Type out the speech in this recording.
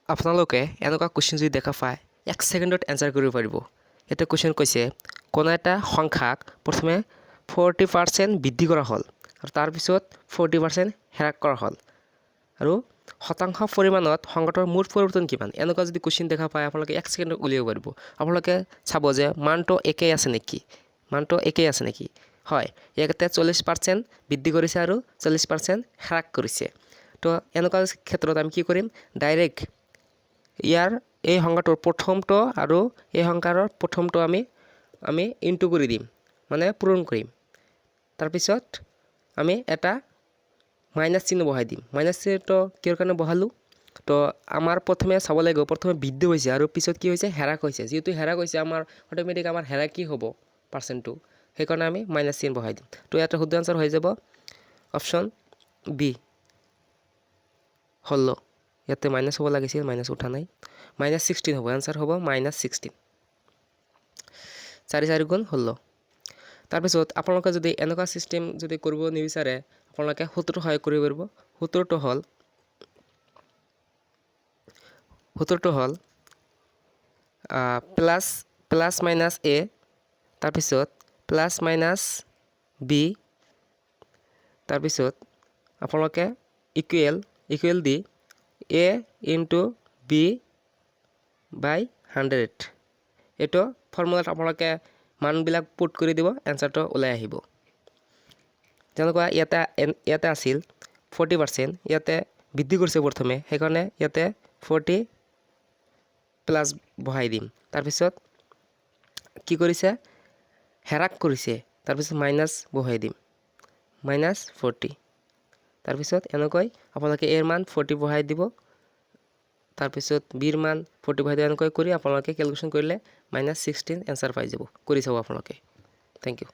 আপোনালোকে এনেকুৱা কুৱেশ্যন যদি দেখা পায় 1 ছেকেণ্ডত এনচাৰ কৰিব পাৰিব। এটা কুৱেশ্যন কৈছে কোনো এটা সংখ্যাক প্ৰথমে 40% বৃদ্ধি কৰা হ'ল আৰু তাৰপিছত 40% হ্ৰাস কৰা হ'ল আৰু শতাংশ পৰিমাণত সংখ্যাটোৰ মুঠ পৰিৱৰ্তন কিমান। এনেকুৱা যদি কুৱেশ্যন দেখা পায় আপোনালোকে 1 ছেকেণ্ডত উলিয়াব পাৰিব। আপোনালোকে চাব যে মানটো একেই আছে নেকি, হয়, ইয়াতে 40% বৃদ্ধি কৰিছে আৰু 40% হ্ৰাস কৰিছে। তো এনেকুৱা ক্ষেত্ৰত আমি কি কৰিম, ডাইৰেক্ট ইয়াৰ এই সংখ্যাটোৰ প্ৰথমটো আৰু এই সংখ্যাৰ প্ৰথমটো আমি ইনটু কৰি দিম, মানে পূৰণ কৰিম। তাৰপিছত আমি এটা মাইনাছ চিহ্ন বহাই দিম। মাইনাছ চিহ্নটো কিহৰ কাৰণে বহালোঁ, তো আমাৰ প্ৰথমে চাব লাগিব প্ৰথমে বৃদ্ধি হৈছে আৰু পিছত কি হৈছে, হ্ৰাস হৈছে। যিহেতু হ্ৰাস হৈছে আমাৰ অট'মেটিক আমাৰ হ্ৰাস কি হ'ব, পাৰ্চেণ্টটো, সেইকাৰণে আমি মাইনাছ চিহ্ন বহাই দিম। তো ইয়াতে শুদ্ধ আনচাৰ হৈ যাব অপশ্যন বি 16। ইয়াতে মাইনাছ হ'ব লাগিছিল, মাইনাছ উঠা নাই, -16 হ'ব। এনচাৰ হ'ব -16। 4 4 গুণ 16। তাৰপিছত আপোনালোকে যদি এনেকুৱা ছিষ্টেম যদি কৰিব নিবিচাৰে আপোনালোকে সূত্ৰটো সহায় কৰিব পাৰিব। সূত্ৰটো হ'ল প্লাছ মাইনাছ এ, তাৰপিছত প্লাছ মাইনাছ বি, তাৰপিছত আপোনালোকে ইকুৱেল দি এ ইনটু বি বাই 100। এইটো ফৰ্মুলাত আপোনালোকে মানবিলাক পুট কৰি দিব, এনচাৰটো ওলাই আহিব। যেনেকুৱা ইয়াতে আছিল 40%, ইয়াতে বৃদ্ধি কৰিছে প্ৰথমে, সেইকাৰণে ইয়াতে 40 প্লাছ বহাই দিম। তাৰপিছত কি কৰিছে, হ্ৰাস কৰিছে, তাৰপিছত মাইনাছ বহাই দিম, -40। তাৰপিছত এনেকৈ আপোনালোকে এৰ মান 40 বহাই দিব, তাৰপিছত বিৰ মান 40 বহাই দিব। এনেকৈ কৰি আপোনালোকে কেলকুলেশ্যন কৰিলে -16 এনচাৰ পাই যাব। কৰি চাব আপোনালোকে। Thank U.